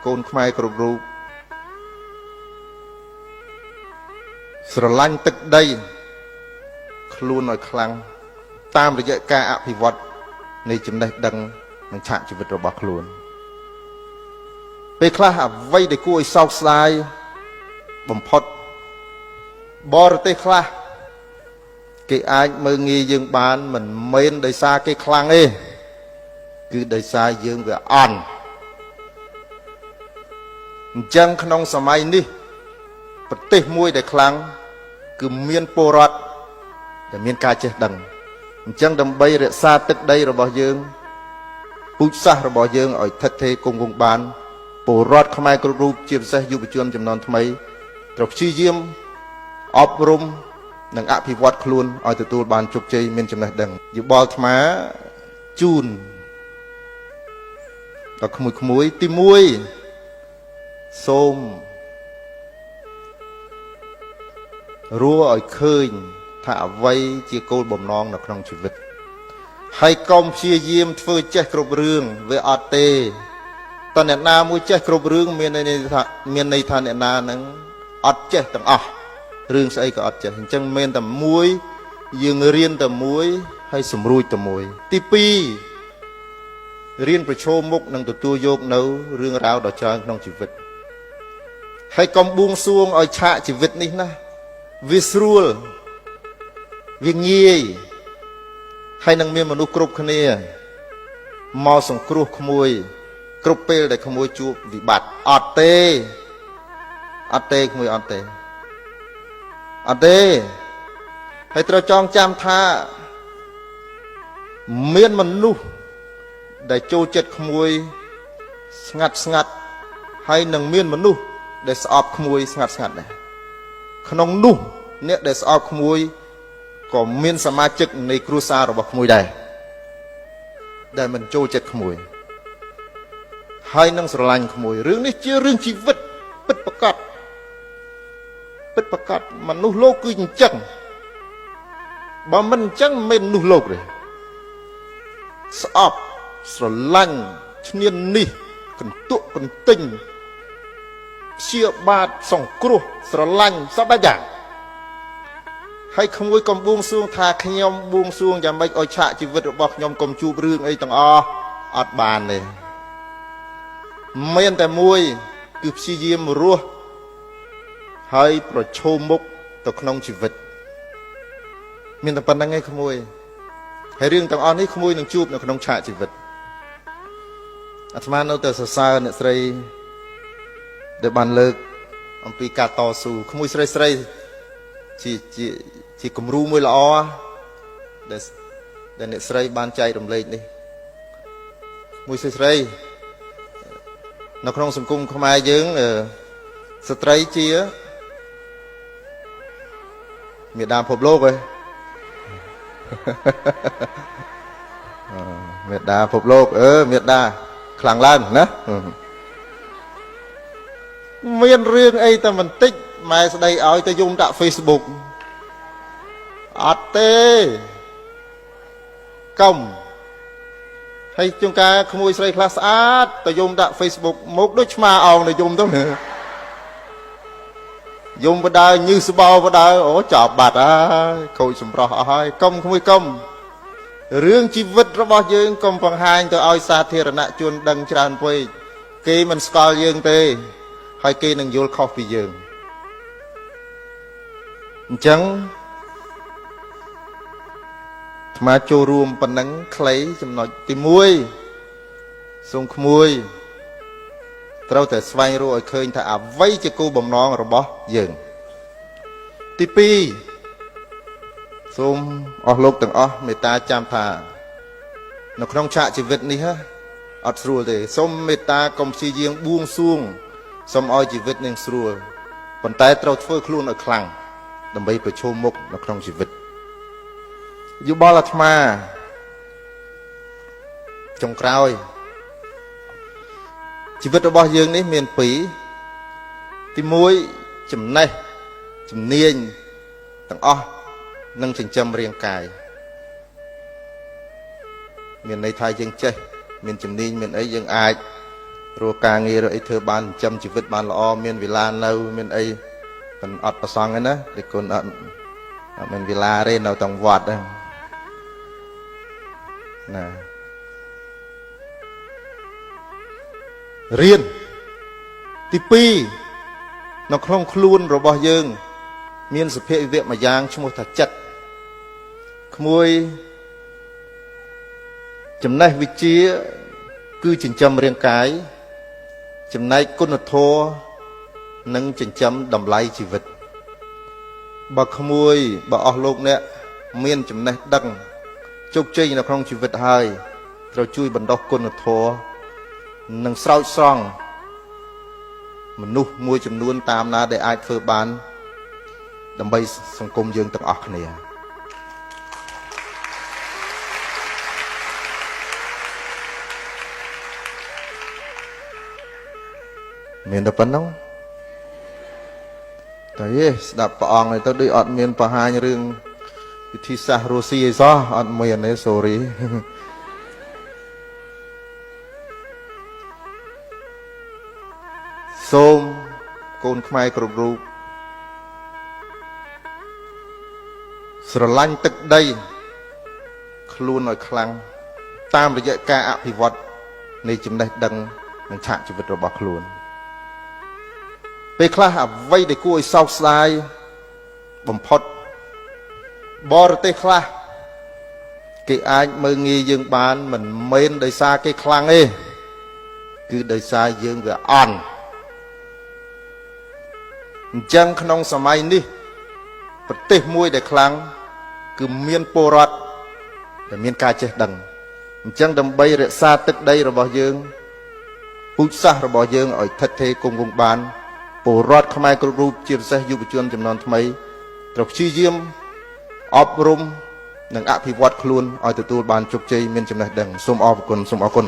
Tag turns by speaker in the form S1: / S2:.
S1: កូនខ្មែរគ្រប់រូបស្រឡាញ់ទឹកដីខ្លួនឲ្យខ្លាំងតាមរយៈការអភិវឌ្ឍនៃចំណេះដឹងនិងឆាកជីវិតរបស់ខ្លួនពេលខ្លះអ្វីដែលគួរឲ្យសោកស្ដាយបំផុតបរទេសខ្លះគេអាចមើលងាយយើងបានមិនមែនដោយសារគេខ្លាំងទេគឺដោយសារយើងវាអន់អញ្ចឹងក្នុងសម័យនេះប្រទេសមួយដែលខ្លាំងគឺមានពលរដ្ឋដែលមានការចេះដឹងអញ្ចឹងដើម្បីរក្សាទឹកដីរបស់យើងពូជសាសន៍របស់យើងឲ្យថិតថេរគង់វង្សបានពលរដ្ឋខ្មែរគ្រប់រូបជាពិសេសយុវជនចំនួនថ្មីត្រូវព្យាយាមអប់រំនិងអភិវឌ្ឍខ្លួនឲ្យទទួលបានជោគជ័យមានចំណេះដឹងយោបល់អាត្មាជូនដល់ក្មួយៗទី1សូមរស់ឲ្យឃើញថាអ្វីជាគោលបំណងនៅក្នុងជីវិតហើយកុំព្យាយាមធ្វើចេះគ្រប់រឿងវាអត់ទេតើអ្នកណាមួយចេះគ្រប់រឿងមានន័យថាអ្នកណាហ្នឹងអត់ចេះទាំងអស់រឿងស្អីក៏អត់ចេះអញ្ចឹងមិនតែមួយយើងរៀនតែមួយហើយសម្រួចតែមួយទី2រៀនប្រឈមមុខនិងទទួលយកនៅរឿងរ៉ាវដ៏ច្រើនក្នុងជីវិតហើយកុំបួងសួងឲ្យឆាកជីវិតនេះណាវាស្រួលវាងាយហើយនឹងមានមនុស្សគ្រប់គ្នាមកសង្គ្រោះក្មួយគ្រប់ពេលដែលក្មួយជួបវិបត្តិអត់ទេក្មួយអត់ទេហើយត្រូវចងចាំថាមានមនុស្សដែលចូលចិត្តក្មួយស្ងាត់ហើយនឹងមានមនុស្សដែលស្អប់ក្មួយស្ងាត់ដែរក្នុងនោះអ្នកដែលស្អប់ក្មួយក៏មានសមាជិកនៃគ្រួសាររបស់ក្មួយដែរដែលមិនចូលចិត្តក្មួយហើយនឹងស្រឡាញ់ក្មួយរឿងនេះជារឿងជីវិតពិតប្រាកដមនុស្សលោកគឺអញ្ចឹងបើមិនអញ្ចឹងមិនមនុស្សលោកទេស្អប់ស្រឡាញ់ឈ្នាននេះកន្ទក់កន្ទិញព្យាបាទសង្គ្រោះស្រឡាញ់សពយ៉ាងហើយក្មួយកុំបួងសួងថាខ្ញុំបួងសួងយ៉ាងម៉េចឲ្យឆាកជីវិតរបស់ខ្ញុំកុំជួបរឿងអីទាំងអស់អត់បានទេមានតែមួយគឺព្យាយាមរស់ហើយប្រឈមមុខទៅក្នុងជីវិតមានតែប៉ុណ្្នឹងឯងក្មួយហើយរឿងទាំងអស់នេះក្មួយនឹងជួបនៅក្នុងឆាកជីវិតអាត្មានៅតែសរសើរអ្នកស្រីដែលបានលើកអំពីការតស៊ូក្មួយស្រីជាគំរូមួយល្អដែលអ្នកស្រីបានចែករំលែកនេះមួយស្រីនៅក្នុងសង្គមខ្មែរយើងស្ត្រីជាមេដាភពលោកមេដាភពលោកមេដាខ្លាំងឡើងណាមានរឿងអីតែបន្តិចម៉ែស្ដីឲ្យទៅយំដាក់ Facebook អត់ទេកុំហើយជួនកាលក្មួយស្រីខ្លះស្អាតទៅយំដាក់ Facebook មកដូចឆ្មាអោងទៅយំទៅយំបដើញឺស្បោបដើអូចាប់បាត់ហើយខូចសម្រស់អស់ហើយកុំក្មួយកុំរឿងជីវិតរបស់យើងកុំបង្ហាញទៅឲ្យសាធារណជនដឹងច្រើនពេកគេមិនស្គាល់យើងទេហើយគេនឹងយល់ខុសពីយើងអញ្ចឹងអាត្មាចូលរួមប៉ុណ្ណឹងខ្លីចំណុចទី1សូមក្មួយត្រូវតែស្វែងរកឲ្យឃើញថាអ្វីជាគោលបំណងរបស់យើងទី2សូមអស់លោកទាំងអស់មេត្តាចាំថានៅក្នុងឆាកជីវិតនេះអត់ស្រួលទេសូមមេត្តាកុំព្យាយាមបួងសួងសូមឲ្យជីវិតនឹងស្រួលប៉ុន្តែត្រូវធ្វើខ្លួនឲ្យខ្លាំងដើម្បីប្រឈមមុខនៅក្នុងជីវិតយោបល់អាត្មាចុងក្រោយជីវិតរបស់យើងនេះមាន2ទី1ចំណេះជំនាញទាំងអស់នឹងចិញ្ចឹមរាងកាយមានន័យថាយើងចេះមានជំនាញមានអីយើងអាច ព្រោះការងាររកអីធ្វើបានចិញ្ចឹមជីវិតបានល្អមានវិឡានៅមានអីមិនអត់ប្រសងទេណាតែគុណអត់មានវិឡាទេនៅក្នុងវត្តហ្នឹងណារៀនទី2នៅក្នុងខ្លួនរបស់យើងមានសភាវៈមួយយ៉ាងឈ្មោះថាចិត្តក្មួយចំណេះវិជ្ជាគឺចិញ្ចឹមរាងកាយចំណែកគុណធម៌និងចិញ្ចឹមតម្លៃជីវិតបើក្មួយបើអស់លោកអ្នកមានចំណេះដឹងជោគជ័យនៅក្នុងជីវិតហើយត្រូវជួយបណ្ដុះគុណធម៌និងស្រោចស្រង់មនុស្សមួយចំនួនតាមណាដែលអាចធ្វើបានដើម្បីសង្គមយើងទាំងអស់គ្នាមានតែប៉ុណ្ណឹងតែស្ដាប់ព្រះអង្គទៅដូចអត់មានបង្ហាញរឿងវិធីសាស្ត្ររស់ស៊ីអីសោះអត់មានទេ sorry សូមកូនខ្មែរគ្រប់រូបស្រឡាញ់ទឹកដីខ្លួនឲ្យខ្លាំងតាមរយៈការអភិវឌ្ឍនៃចំណេះដឹងនិងឆាកជីវិតរបស់ខ្លួនពេលខ្លះអ្វីដែលគួរឲ្យសោកស្ដាយបំផុតបរទេសខ្លះគេអាចមើលងាយយើងបានមិនមែនដោយសារគេខ្លាំងទេគឺដោយសារយើងវាអន់អញ្ចឹងក្នុងសម័យនេះប្រទេសមួយដែលខ្លាំងគឺមានពលរដ្ឋដែលមានការចេះដឹងអញ្ចឹងដើម្បីរក្សាទឹកដីរបស់យើងពូជសាសន៍របស់យើងឲ្យថិតថេរគង់វង្សបានពលរដ្ឋខ្មែរគ្រប់រូបជាពិសេសយុវជនចំនួនថ្មីត្រូវព្យាយាមអប់រំនិងអភិវឌ្ឍខ្លួនឲ្យទទួលបានជោគជ័យមានចំណេះដឹងសូមអរគុណ